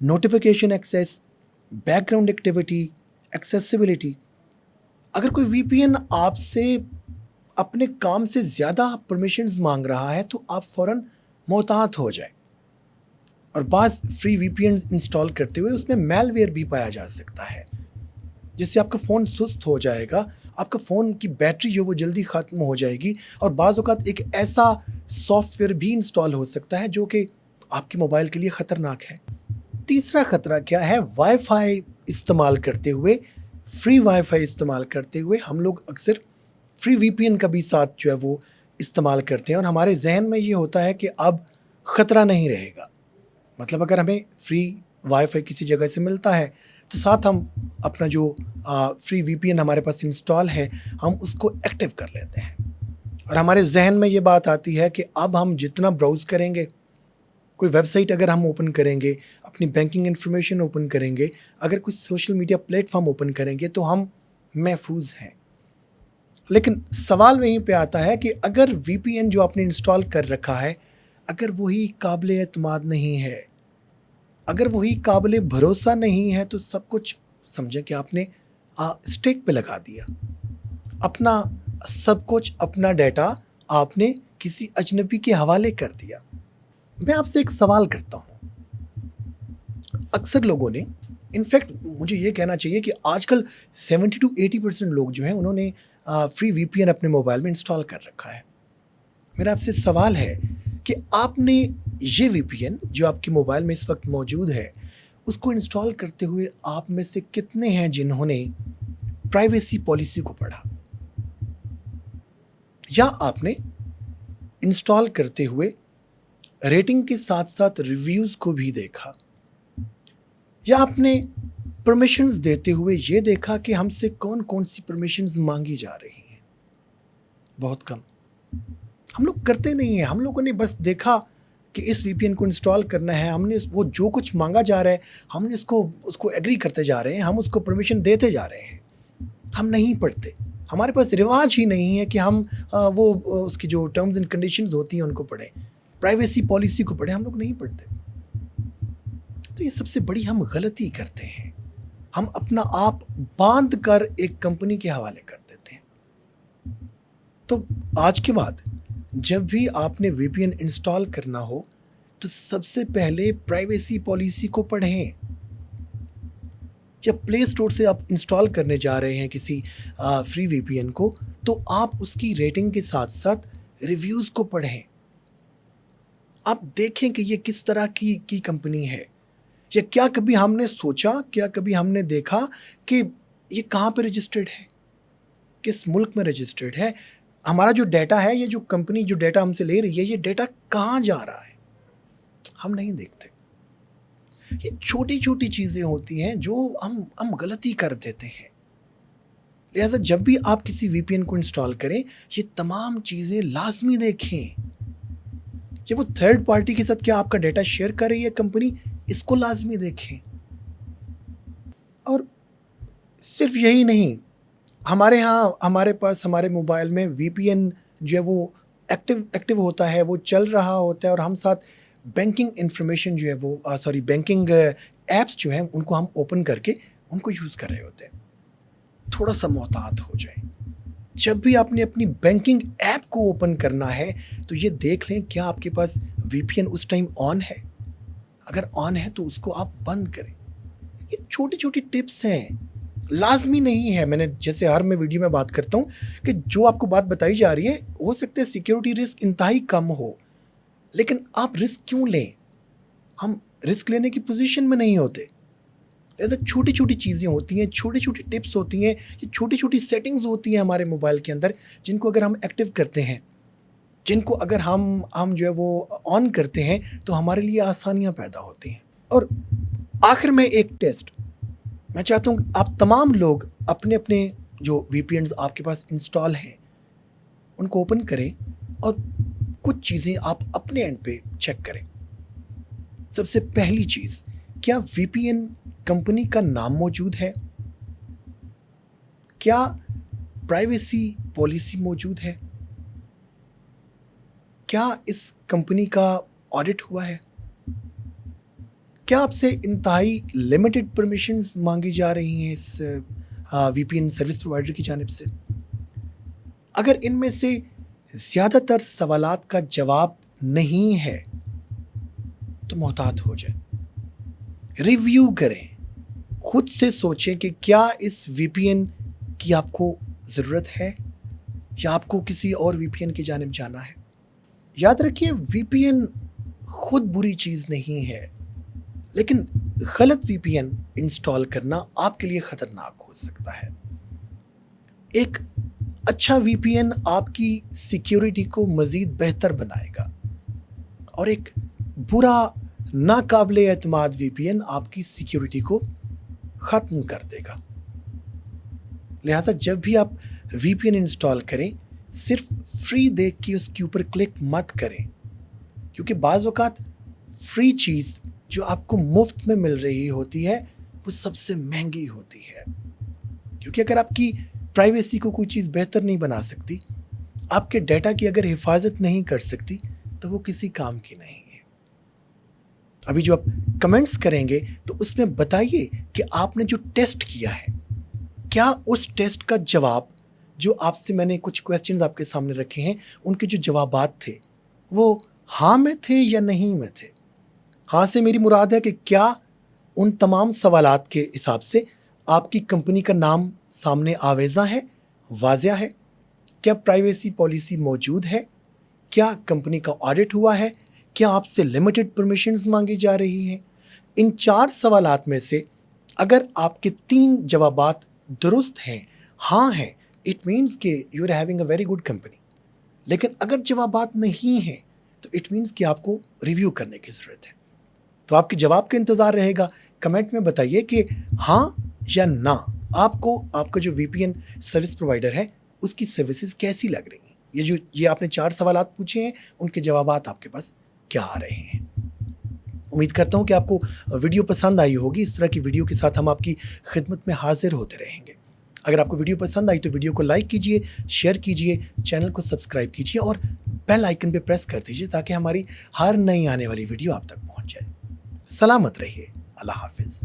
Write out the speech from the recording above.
Notification access, back ground activity, accessibility. اگر کوئی وی پی N آپ سے اپنے کام سے زیادہ پرمیشنز مانگ رہا ہے تو آپ فوراً محتاط ہو جائیں. اور بعض فری وی پی این انسٹال کرتے ہوئے اس میں میل ویئر بھی پایا جا سکتا ہے, جس سے آپ کا فون سست ہو جائے گا, آپ کا فون کی بیٹری جو وہ جلدی ختم ہو جائے گی, اور بعض اوقات ایک ایسا سافٹ ویئر بھی انسٹال ہو سکتا ہے جو کہ آپ کے موبائل کے لیے خطرناک ہے. تیسرا خطرہ کیا ہے؟ وائی فائی استعمال کرتے ہوئے, فری وائی فائی استعمال کرتے ہوئے ہم لوگ اکثر فری وی پی این کا بھی ساتھ جو ہے وہ استعمال کرتے ہیں, اور ہمارے ذہن میں یہ ہوتا ہے کہ اب خطرہ نہیں رہے گا. مطلب اگر ہمیں فری وائی فائی کسی جگہ سے ملتا ہے تو ساتھ ہم اپنا جو فری وی پی این ہمارے پاس انسٹال ہے ہم اس کو ایکٹیو کر لیتے ہیں, اور ہمارے ذہن میں یہ بات آتی ہے کہ اب ہم جتنا براؤز کریں گے, کوئی ویب سائٹ اگر ہم اوپن کریں گے, اپنی بینکنگ انفارمیشن اوپن کریں گے, اگر کوئی social media plate form open کریں گے تو ہم محفوظ ہیں. لیکن سوال وہیں پہ آتا ہے کہ اگر وی پی این جو آپ نے انسٹال کر رکھا ہے اگر وہی قابل اعتماد نہیں ہے, اگر وہی قابل بھروسہ نہیں ہے, تو سب کچھ سمجھیں کہ آپ نے اسٹیک پہ لگا دیا. اپنا سب کچھ, اپنا ڈیٹا آپ نے کسی اجنبی کے حوالے کر دیا. میں آپ سے ایک سوال کرتا ہوں. اکثر لوگوں نے, انفیکٹ مجھے یہ کہنا چاہیے کہ آج کل 70-80% لوگ جو ہیں انہوں نے فری وی پی این اپنے موبائل میں انسٹال کر رکھا ہے. میرا آپ سے سوال ہے کہ آپ نے یہ وی پی این جو آپ کے موبائل میں اس وقت موجود ہے اس کو انسٹال کرتے ہوئے آپ میں سے کتنے ہیں جنہوں نے پرائیویسی پالیسی کو پڑھا, یا آپ نے انسٹال کرتے ہوئے ریٹنگ کے ساتھ ساتھ ریویوز کو بھی دیکھا, یا آپ نے پرمیشنز دیتے ہوئے یہ دیکھا کہ ہم سے کون کون سی پرمیشنز مانگی جا رہی ہیں. بہت کم. ہم لوگ کرتے نہیں ہیں. ہم لوگوں نے بس دیکھا کہ اس وی پی این کو انسٹال کرنا ہے, ہم نے وہ جو کچھ مانگا جا رہا ہے ہم نے اس کو ایگری کرتے جا رہے ہیں, ہم اس کو پرمیشن دیتے جا رہے ہیں. ہم نہیں پڑھتے. ہمارے پاس رواج ہی نہیں ہے کہ ہم وہ اس کی جو ٹرمز اینڈ کنڈیشنز ہوتی ہیں ان کو پڑھیں, پرائیویسی پالیسی کو پڑھیں. ہم لوگ نہیں پڑھتے. تو یہ سب سے بڑی ہم غلطی کرتے ہیں. ہم اپنا آپ باندھ کر ایک کمپنی کے حوالے کر دیتے ہیں. تو آج کے بعد جب بھی آپ نے وی پی این انسٹال کرنا ہو تو سب سے پہلے پرائیویسی پالیسی کو پڑھیں. یا پلے اسٹور سے آپ انسٹال کرنے جا رہے ہیں کسی فری وی پی این کو تو آپ اس کی ریٹنگ کے ساتھ ساتھ ریویوز کو پڑھیں. آپ دیکھیں کہ یہ کس طرح کی کمپنی ہے, یا کیا کبھی ہم نے سوچا, کیا کبھی ہم نے دیکھا کہ یہ کہاں پہ رجسٹرڈ ہے, کس ملک میں رجسٹرڈ ہے. ہمارا جو ڈیٹا ہے, یہ جو کمپنی جو ڈیٹا ہم سے لے رہی ہے, یہ ڈیٹا کہاں جا رہا ہے, ہم نہیں دیکھتے. یہ چھوٹی چھوٹی چیزیں ہوتی ہیں جو ہم غلطی کر دیتے ہیں. لہٰذا جب بھی آپ کسی وی پی این کو انسٹال کریں یہ تمام چیزیں لازمی دیکھیں. یہ وہ تھرڈ پارٹی کے ساتھ کیا آپ کا ڈیٹا شیئر کر رہی ہے کمپنی, اس کو لازمی دیکھیں. اور صرف یہی نہیں, ہمارے پاس ہمارے موبائل میں وی پی این جو ہے وہ ایکٹیو ہوتا ہے, وہ چل رہا ہوتا ہے, اور ہم ساتھ بینکنگ انفارمیشن جو ہے وہ بینکنگ ایپس جو ہیں ان کو ہم اوپن کر کے ان کو یوز کر رہے ہوتے ہیں. تھوڑا سا محتاط ہو جائیں. جب بھی آپ نے اپنی بینکنگ ایپ کو اوپن کرنا ہے تو یہ دیکھ لیں کیا آپ کے پاس وی پی این اس ٹائم آن ہے. اگر آن ہے تو اس کو آپ بند کریں. یہ چھوٹی چھوٹی ٹپس ہیں, لازمی نہیں ہے. میں نے جیسے ہر میں ویڈیو میں بات کرتا ہوں کہ جو آپ کو بات بتائی جا رہی ہے ہو سکتا ہے سیکیورٹی رسک انتہائی کم ہو, لیکن آپ رسک کیوں لیں؟ ہم رسک لینے کی پوزیشن میں نہیں ہوتے. ایسے چھوٹی چھوٹی چیزیں ہوتی ہیں, چھوٹی چھوٹی ٹپس ہوتی ہیں, یہ چھوٹی چھوٹی سیٹنگز ہوتی ہیں ہمارے موبائل کے اندر جن کو اگر ہم ایکٹیو کرتے ہیں, جن کو اگر ہم جو ہے وہ آن کرتے ہیں تو ہمارے لیے آسانیاں پیدا ہوتی ہیں. اور آخر میں ایک ٹیسٹ میں چاہتا ہوں کہ آپ تمام لوگ اپنے جو وی پی اینز آپ کے پاس انسٹال ہیں ان کو اوپن کریں اور کچھ چیزیں آپ اپنے اینڈ پہ چیک کریں. سب سے پہلی چیز, کیا وی پی این کمپنی کا نام موجود ہے؟ کیا پرائیویسی پالیسی موجود ہے؟ کیا اس کمپنی کا آڈٹ ہوا ہے؟ کیا آپ سے انتہائی لمیٹڈ پرمیشنز مانگی جا رہی ہیں اس وی پی این سروس پرووائڈر کی جانب سے؟ اگر ان میں سے زیادہ تر سوالات کا جواب نہیں ہے تو محتاط ہو جائیں، ریویو کریں، خود سے سوچیں کہ کیا اس وی پی این کی آپ کو ضرورت ہے یا آپ کو کسی اور وی پی این کی جانب جانا ہے۔ یاد رکھیے وی پی این خود بری چیز نہیں ہے، لیکن غلط وی پی این انسٹال کرنا آپ کے لیے خطرناک ہو سکتا ہے۔ ایک اچھا وی پی این آپ کی سیکیورٹی کو مزید بہتر بنائے گا، اور ایک برا ناقابل اعتماد وی پی این آپ کی سیکیورٹی کو ختم کر دے گا۔ لہٰذا جب بھی آپ وی پی این انسٹال کریں، صرف فری دیکھ کے اس کے اوپر کلک مت کریں، کیونکہ بعض اوقات فری چیز جو آپ کو مفت میں مل رہی ہوتی ہے وہ سب سے مہنگی ہوتی ہے، کیونکہ اگر آپ کی پرائیویسی کو کوئی چیز بہتر نہیں بنا سکتی، آپ کے ڈیٹا کی اگر حفاظت نہیں کر سکتی، تو وہ کسی کام کی نہیں ہے۔ ابھی جو آپ کمنٹس کریں گے تو اس میں بتائیے کہ آپ نے جو ٹیسٹ کیا ہے، کیا اس ٹیسٹ کا جواب جو آپ سے میں نے کچھ کویسچنز آپ کے سامنے رکھے ہیں، ان کے جو جوابات تھے وہ ہاں میں تھے یا نہیں میں تھے۔ ہاں سے میری مراد ہے کہ کیا ان تمام سوالات کے حساب سے آپ کی کمپنی کا نام سامنے آویزاں ہے، واضح ہے، کیا پرائیویسی پالیسی موجود ہے، کیا کمپنی کا آڈٹ ہوا ہے، کیا آپ سے لمیٹڈ پرمیشنز مانگی جا رہی ہیں۔ ان 4 سوالات میں سے اگر آپ کے 3 جوابات درست ہیں، ہاں ہیں، اٹ مینس کہ you are having a very good company. لیکن اگر جوابات نہیں ہیں تو اٹ مینس کہ آپ کو ریویو کرنے کی ضرورت ہے۔ تو آپ کے جواب کا انتظار رہے گا۔ کمنٹ میں بتائیے کہ ہاں یا نہ آپ کو آپ کا جو وی پی این سروس پرووائڈر ہے اس کی سروسز کیسی لگ رہی ہیں۔ یہ آپ نے 4 سوالات پوچھے ہیں، ان کے جوابات آپ کے پاس کیا آ رہے ہیں۔ امید کرتا ہوں کہ آپ کو ویڈیو پسند آئی ہوگی۔ اس طرح کی ویڈیو کے ساتھ ہم آپ کی خدمت میں حاضر ہوتے رہیں گے۔ اگر آپ کو ویڈیو پسند آئی تو ویڈیو کو لائک کیجئے، شیئر کیجئے، چینل کو سبسکرائب کیجئے اور بیل آئیکن پہ پریس کر دیجئے تاکہ ہماری ہر نئی آنے والی ویڈیو آپ تک پہنچ جائے۔ سلامت رہیے۔ اللہ حافظ۔